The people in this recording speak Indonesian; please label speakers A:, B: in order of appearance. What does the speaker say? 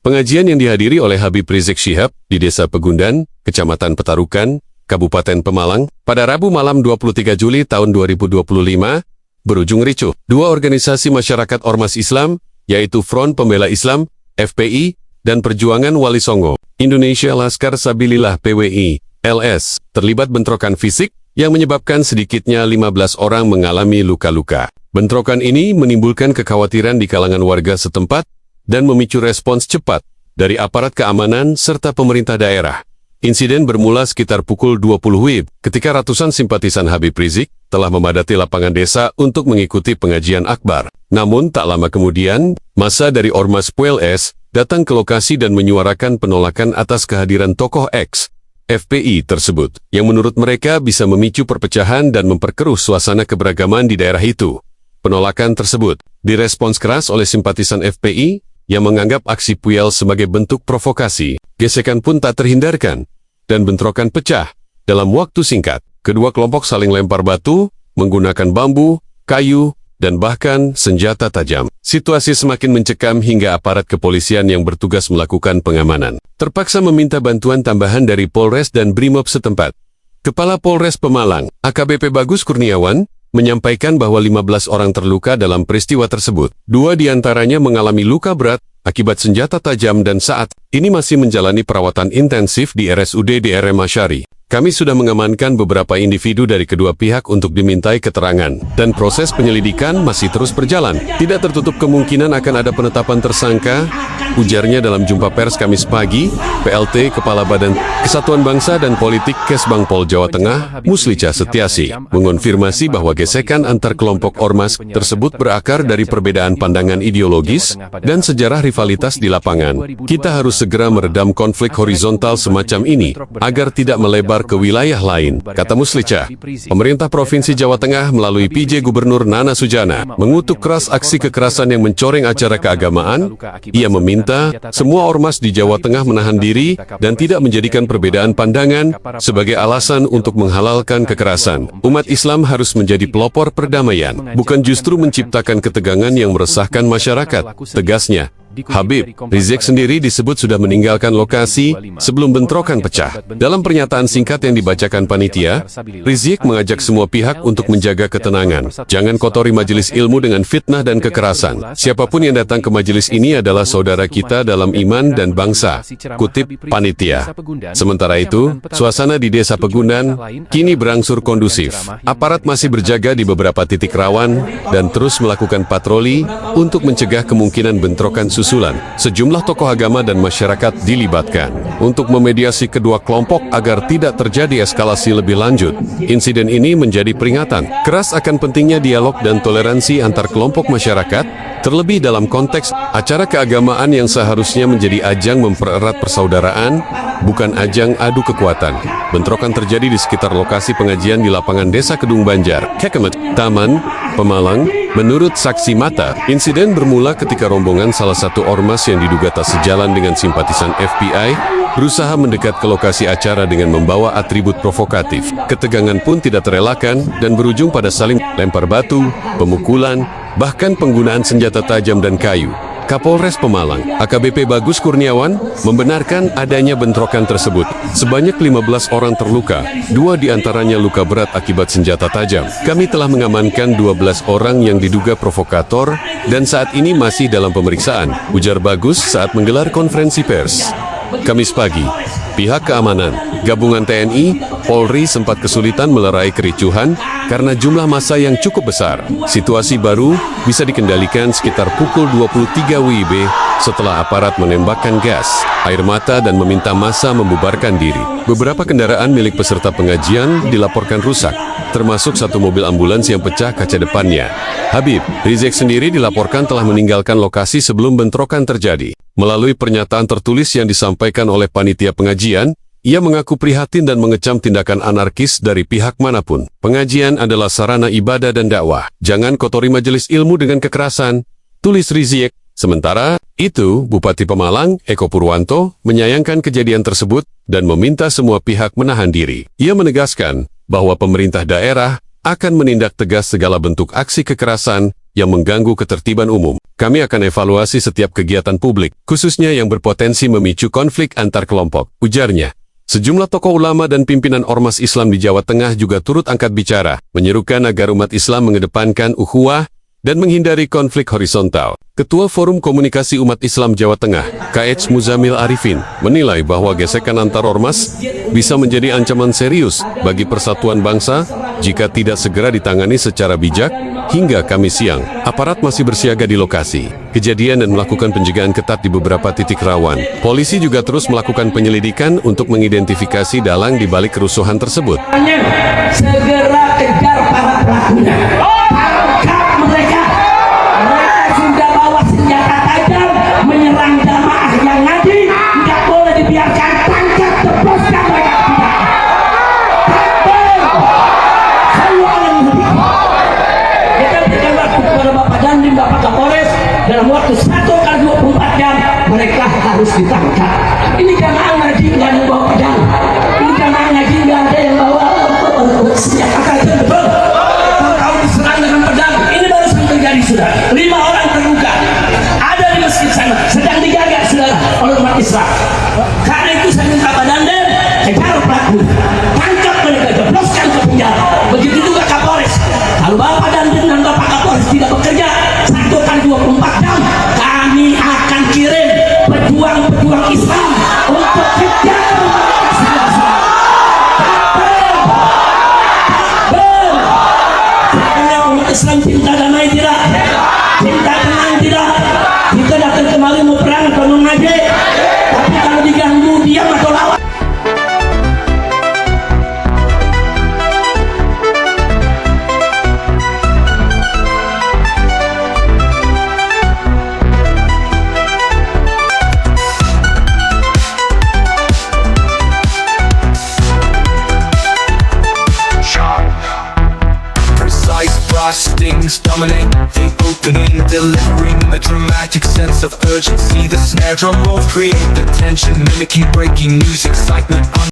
A: Pengajian yang dihadiri oleh Habib Rizik Syihab di Desa Pegundan, Kecamatan Petarukan, Kabupaten Pemalang, pada Rabu malam 23 Juli tahun 2025, berujung ricuh. Dua organisasi masyarakat ormas Islam, yaitu Front Pembela Islam, FPI, dan Perjuangan Wali Songo, Indonesia Laskar Sabilillah PWI, LS, terlibat bentrokan fisik yang menyebabkan sedikitnya 15 orang mengalami luka-luka. Bentrokan ini menimbulkan kekhawatiran di kalangan warga setempat dan memicu respons cepat dari aparat keamanan serta pemerintah daerah. Insiden bermula sekitar pukul 20 WIB ketika ratusan simpatisan Habib Rizik telah memadati lapangan desa untuk mengikuti pengajian akbar. Namun tak lama kemudian, massa dari Ormas PLS datang ke lokasi dan menyuarakan penolakan atas kehadiran tokoh X, FPI tersebut, yang menurut mereka bisa memicu perpecahan dan memperkeruh suasana keberagaman di daerah itu. Penolakan tersebut direspons keras oleh simpatisan FPI yang menganggap aksi Puel sebagai bentuk provokasi. Gesekan pun tak terhindarkan, dan bentrokan pecah. Dalam waktu singkat, kedua kelompok saling lempar batu, menggunakan bambu, kayu, dan bahkan senjata tajam. Situasi semakin mencekam hingga aparat kepolisian yang bertugas melakukan pengamanan terpaksa meminta bantuan tambahan dari Polres dan Brimob setempat. Kepala Polres Pemalang, AKBP Bagus Kurniawan, menyampaikan bahwa 15 orang terluka dalam peristiwa tersebut. 2 diantaranya mengalami luka berat akibat senjata tajam dan saat ini masih menjalani perawatan intensif di RSUD DRM Masyari. Kami sudah mengamankan beberapa individu dari kedua pihak untuk dimintai keterangan, dan proses penyelidikan masih terus berjalan. Tidak tertutup kemungkinan akan ada penetapan tersangka, ujarnya dalam jumpa pers Kamis pagi. PLT Kepala Badan Kesatuan Bangsa dan Politik Kesbang Pol Jawa Tengah, Muslica Setiasi, mengonfirmasi bahwa gesekan antar kelompok ormas tersebut berakar dari perbedaan pandangan ideologis dan sejarah rivalitas di lapangan. Kita harus segera meredam konflik horizontal semacam ini, agar tidak melebar ke wilayah lain, kata Muslica. Pemerintah Provinsi Jawa Tengah melalui PJ Gubernur Nana Sujana mengutuk keras aksi kekerasan yang mencoreng acara keagamaan. Ia meminta semua ormas di Jawa Tengah menahan diri dan tidak menjadikan perbedaan pandangan sebagai alasan untuk menghalalkan kekerasan. Umat Islam harus menjadi pelopor perdamaian, bukan justru menciptakan ketegangan yang meresahkan masyarakat, tegasnya. Habib Rizik sendiri disebut sudah meninggalkan lokasi sebelum bentrokan pecah. Dalam pernyataan singkat yang dibacakan panitia, Rizik mengajak semua pihak untuk menjaga ketenangan. Jangan kotori majelis ilmu dengan fitnah dan kekerasan. Siapapun yang datang ke majelis ini adalah saudara kita dalam iman dan bangsa, kutip panitia. Sementara itu, suasana di Desa Pegundan kini berangsur kondusif. Aparat masih berjaga di beberapa titik rawan dan terus melakukan patroli untuk mencegah kemungkinan bentrokan susulan. Sejumlah tokoh agama dan masyarakat dilibatkan untuk memediasi kedua kelompok agar tidak terjadi eskalasi lebih lanjut. Insiden ini menjadi peringatan keras akan pentingnya dialog dan toleransi antar kelompok masyarakat, terlebih dalam konteks acara keagamaan yang seharusnya menjadi ajang mempererat persaudaraan, bukan ajang adu kekuatan. Bentrokan terjadi di sekitar lokasi pengajian di lapangan Desa Kedung Banjar, Kekemet, Taman, Pemalang. Menurut saksi mata, insiden bermula ketika rombongan salah satu ormas yang diduga tak sejalan dengan simpatisan FPI berusaha mendekat ke lokasi acara dengan membawa atribut provokatif. Ketegangan pun tidak terelakkan dan berujung pada saling lempar batu, pemukulan, bahkan penggunaan senjata tajam dan kayu. Kapolres Pemalang, AKBP Bagus Kurniawan, membenarkan adanya bentrokan tersebut. Sebanyak 15 orang terluka, 2 diantaranya luka berat akibat senjata tajam. Kami telah mengamankan 12 orang yang diduga provokator dan saat ini masih dalam pemeriksaan, ujar Bagus saat menggelar konferensi pers. Kamis pagi, pihak keamanan, gabungan TNI, Polri sempat kesulitan melerai kericuhan karena jumlah massa yang cukup besar. Situasi baru bisa dikendalikan sekitar pukul 23 WIB setelah aparat menembakkan gas, air mata dan meminta massa membubarkan diri. Beberapa kendaraan milik peserta pengajian dilaporkan rusak, termasuk satu mobil ambulans yang pecah kaca depannya. Habib Rizik sendiri dilaporkan telah meninggalkan lokasi sebelum bentrokan terjadi. Melalui pernyataan tertulis yang disampaikan oleh panitia pengajian, ia mengaku prihatin dan mengecam tindakan anarkis dari pihak manapun. Pengajian adalah sarana ibadah dan dakwah. Jangan kotori majelis ilmu dengan kekerasan, tulis Rizik. Sementara itu, Bupati Pemalang, Eko Purwanto, menyayangkan kejadian tersebut dan meminta semua pihak menahan diri. Ia menegaskan bahwa pemerintah daerah akan menindak tegas segala bentuk aksi kekerasan yang mengganggu ketertiban umum. Kami akan evaluasi setiap kegiatan publik, khususnya yang berpotensi memicu konflik antar kelompok, ujarnya. Sejumlah tokoh ulama dan pimpinan ormas Islam di Jawa Tengah juga turut angkat bicara, menyerukan agar umat Islam mengedepankan ukhuwah dan menghindari konflik horizontal. Ketua Forum Komunikasi Umat Islam Jawa Tengah, KH Muzamil Arifin, menilai bahwa gesekan antar ormas bisa menjadi ancaman serius bagi persatuan bangsa jika tidak segera ditangani secara bijak. Hingga Kamis siang, aparat masih bersiaga di lokasi kejadian dan melakukan penjagaan ketat di beberapa titik rawan. Polisi juga terus melakukan penyelidikan untuk mengidentifikasi dalang di balik kerusuhan tersebut.
B: Segera kejar para pelakunya. Tangkap mereka. Mereka sudah bawa senjata tajam menyerang jamaah yang ngaji. Tidak boleh dibiarkan. Tangkap, tebaskan mereka. Semua orang lebih. Kita berikan waktu kepada Bapak Dandim, Bapak Kapolres. Dalam waktu 1x24 jam mereka harus ditangkap. Ini jamaah ngaji nggak ada yang bawa pedang. Ini jamaah ngaji nggak ada yang bawa senjata tajam, betul. Kalau diserang dengan pedang, ini baru terjadi sudah. 5 orang terluka. Ada di masjid sana, sedang dijaga saudara oleh umat Islam. Karena itu saya minta Pak Dandim, kejar pelaku, tangkap mereka, jebloskan ke penjara. Begitu juga Kapolres. Kalau Bapak Dandim dan Bapak Kapolres tidak bekerja 1x24 jam, kami akan kirim pejuang-pejuang Islam untuk kejar Islam. Cinta damai tidak, cinta tenang tidak. Kita datang kemari mau perang atau mau ngaji, tapi kalau diganggu diam atau lawan.
C: Stings dominate the opening, delivering a dramatic sense of urgency. The snare drum rolls create the tension, mimicking breaking news excitement.